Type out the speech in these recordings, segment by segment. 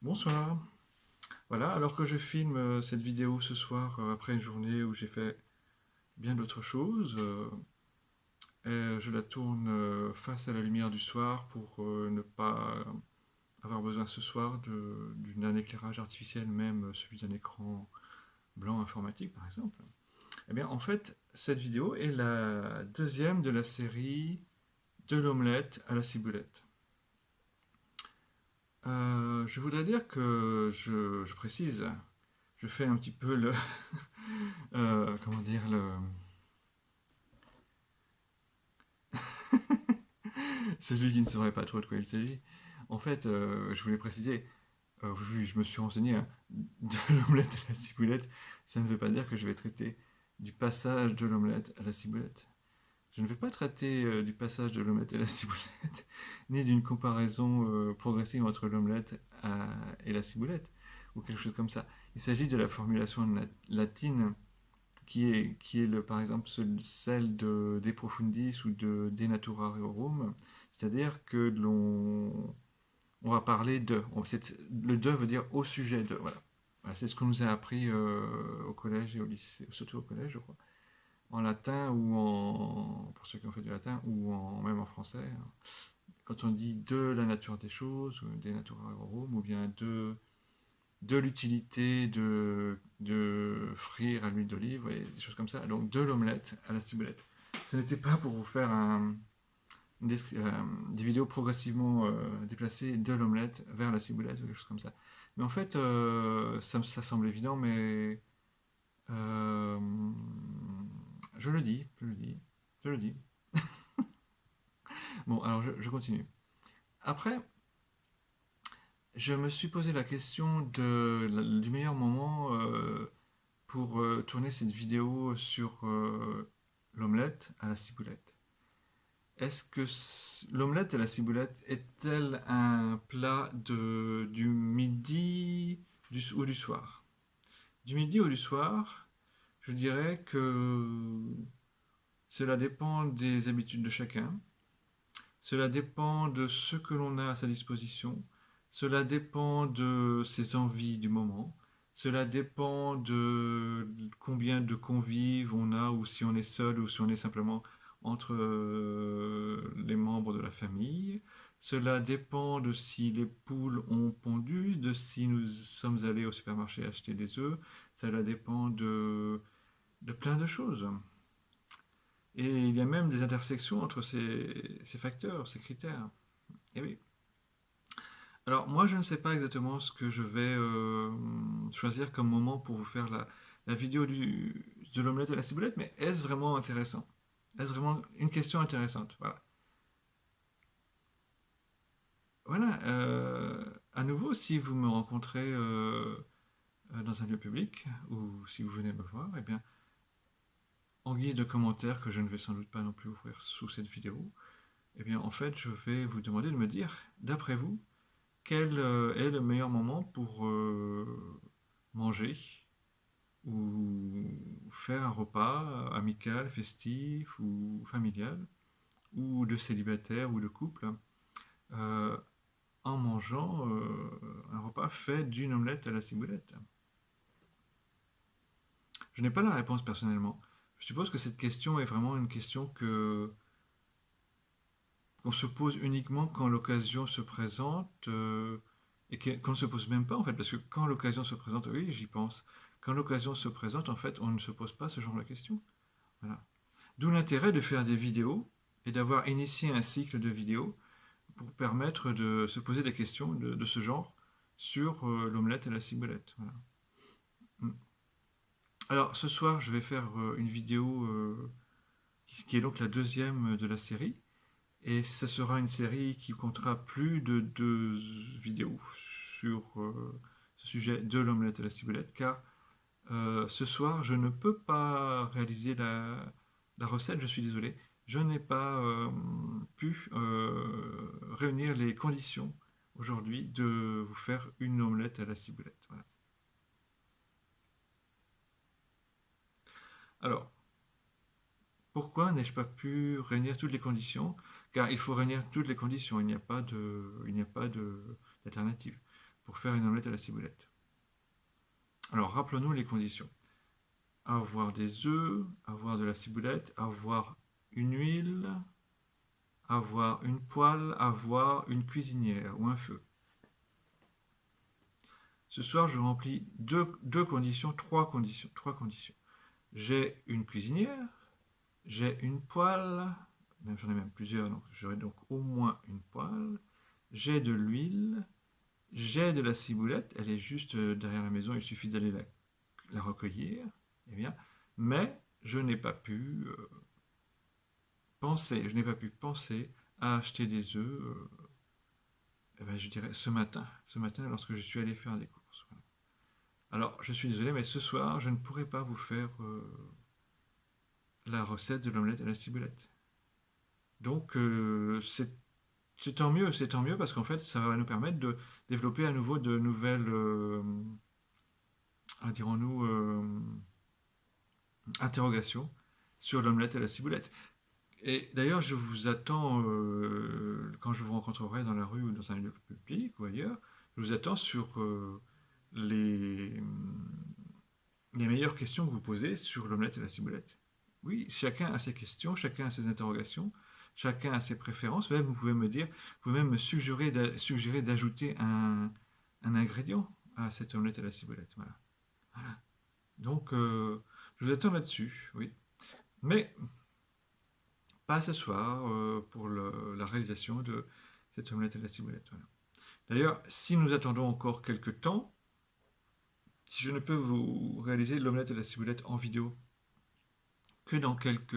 Bonsoir. Voilà, alors que je filme cette vidéo ce soir, après une journée où j'ai fait bien d'autres choses, et je la tourne face à la lumière du soir pour ne pas avoir besoin ce soir d'un éclairage artificiel, même celui d'un écran blanc informatique par exemple. Eh bien, en fait, cette vidéo est la deuxième de la série de l'omelette à la ciboulette. Je voudrais dire que je précise, je fais un petit peu le, comment dire, celui qui ne saurait pas trop de quoi il s'agit. En fait, je voulais préciser, vu que je me suis renseigné, hein, de l'omelette à la ciboulette, ça ne veut pas dire que je vais traiter du passage de l'omelette à la ciboulette. Je ne vais pas traiter du passage de l'omelette à la ciboulette, ni d'une comparaison progressive entre et la ciboulette, ou quelque chose comme ça. Il s'agit de la formulation latine par exemple celle de De Profundis ou de De Natura Rerum, c'est-à-dire que on va parler de. Le de veut dire au sujet de. Voilà. Voilà, c'est ce qu'on nous a appris au collège et au lycée, surtout au collège, je crois. En latin ou pour ceux qui ont fait du latin, même en français. Quand on dit de la nature des choses, ou des natura rerum, ou bien de l'utilité de frire à l'huile d'olive, et des choses comme ça. Donc de l'omelette à la ciboulette. Ce n'était pas pour vous faire des vidéos progressivement déplacées de l'omelette vers la ciboulette ou quelque chose comme ça. Mais en fait, ça semble évident, mais euh, je le dis, je le dis, je le dis. Bon, alors je continue. Après, je me suis posé la question du meilleur moment pour tourner cette vidéo sur l'omelette à la ciboulette. Est-ce que l'omelette à la ciboulette est-elle un plat du midi ou du soir? Du midi ou du soir, je dirais que cela dépend des habitudes de chacun, cela dépend de ce que l'on a à sa disposition, cela dépend de ses envies du moment, cela dépend de combien de convives on a, ou si on est seul, ou si on est simplement entre les membres de la famille. Cela dépend de si les poules ont pondu, de si nous sommes allés au supermarché acheter des œufs. Cela dépend de plein de choses. Et il y a même des intersections entre ces facteurs, ces critères. Et oui. Alors moi je ne sais pas exactement ce que je vais choisir comme moment pour vous faire la vidéo de l'omelette et la ciboulette, mais est-ce vraiment intéressant? Est-ce vraiment une question intéressante? Voilà. Voilà. À nouveau, si vous me rencontrez dans un lieu public ou si vous venez me voir, eh bien, en guise de commentaire que je ne vais sans doute pas non plus ouvrir sous cette vidéo, eh bien, en fait, je vais vous demander de me dire, d'après vous, quel est le meilleur moment pour manger ou faire un repas amical, festif ou familial, ou de célibataire ou de couple, euh, en mangeant un repas fait d'une omelette à la ciboulette. Je n'ai pas la réponse personnellement. Je suppose que cette question est vraiment une question qu'on se pose uniquement quand l'occasion se présente, et qu'on ne se pose même pas en fait, parce que quand l'occasion se présente, oui, j'y pense. Quand l'occasion se présente, en fait, on ne se pose pas ce genre de questions. Voilà. D'où l'intérêt de faire des vidéos et d'avoir initié un cycle de vidéos pour permettre de se poser des questions de ce genre sur l'omelette et la ciboulette. Voilà. Mm. Alors ce soir, je vais faire une vidéo qui est donc la deuxième de la série. Et ce sera une série qui comptera plus de deux vidéos sur ce sujet de l'omelette et la ciboulette, car ce soir, je ne peux pas réaliser la recette, je suis désolé. Je n'ai pas pu réunir les conditions aujourd'hui de vous faire une omelette à la ciboulette. Voilà. Alors, pourquoi n'ai-je pas pu réunir toutes les conditions? Car il faut réunir toutes les conditions, il n'y a pas d'alternative. pour faire une omelette à la ciboulette. Alors, rappelons-nous les conditions. Avoir des œufs, avoir de la ciboulette, avoir une huile, avoir une poêle, avoir une cuisinière ou un feu. Ce soir, je remplis deux conditions, trois conditions. J'ai une cuisinière, j'ai une poêle, même j'en ai même plusieurs, donc j'aurai donc au moins une poêle. J'ai de l'huile, j'ai de la ciboulette, elle est juste derrière la maison, il suffit d'aller la recueillir. Eh bien, mais je n'ai pas pu penser à acheter des œufs, eh ben, je dirais ce matin, lorsque je suis allé faire des courses. Voilà. Alors, je suis désolé, mais ce soir, je ne pourrai pas vous faire la recette de l'omelette à la ciboulette. Donc, c'est tant mieux parce qu'en fait, ça va nous permettre de développer à nouveau de nouvelles, dirons-nous, interrogations sur l'omelette à la ciboulette. Et d'ailleurs, je vous attends, quand je vous rencontrerai dans la rue ou dans un lieu public ou ailleurs, je vous attends sur les, les meilleures questions que vous posez sur l'omelette et la ciboulette. Oui, chacun a ses questions, chacun a ses interrogations, chacun a ses préférences. Même vous pouvez me dire, vous pouvez même me suggérer d'ajouter un ingrédient à cette omelette et la ciboulette. Voilà. Voilà. Donc, je vous attends là-dessus, oui. Mais pas ce soir pour la réalisation de cette omelette et la ciboulette. Voilà. D'ailleurs, si nous attendons encore quelques temps, si je ne peux vous réaliser l'omelette et la ciboulette en vidéo que dans quelques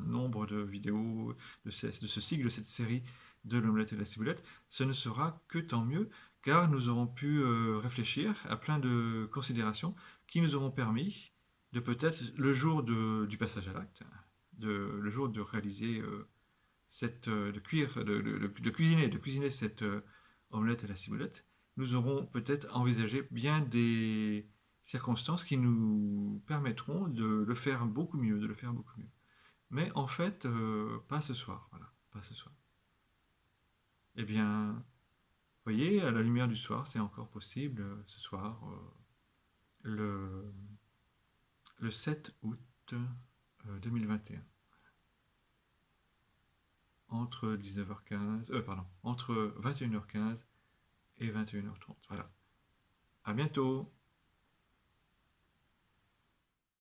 nombre de vidéos de ce cycle, de cette série de l'omelette et la ciboulette, ce ne sera que tant mieux, car nous aurons pu réfléchir à plein de considérations qui nous auront permis de peut-être, le jour du passage à l'acte, le jour de réaliser de cuisiner cette omelette à la ciboulette, nous aurons peut-être envisagé bien des circonstances qui nous permettront de le faire beaucoup mieux, Mais en fait, pas ce soir, voilà, pas ce soir. Eh bien, vous voyez, à la lumière du soir, c'est encore possible ce soir, le 7 août 2021. Entre 19h15, entre 21h15 et 21h30. Voilà. À bientôt.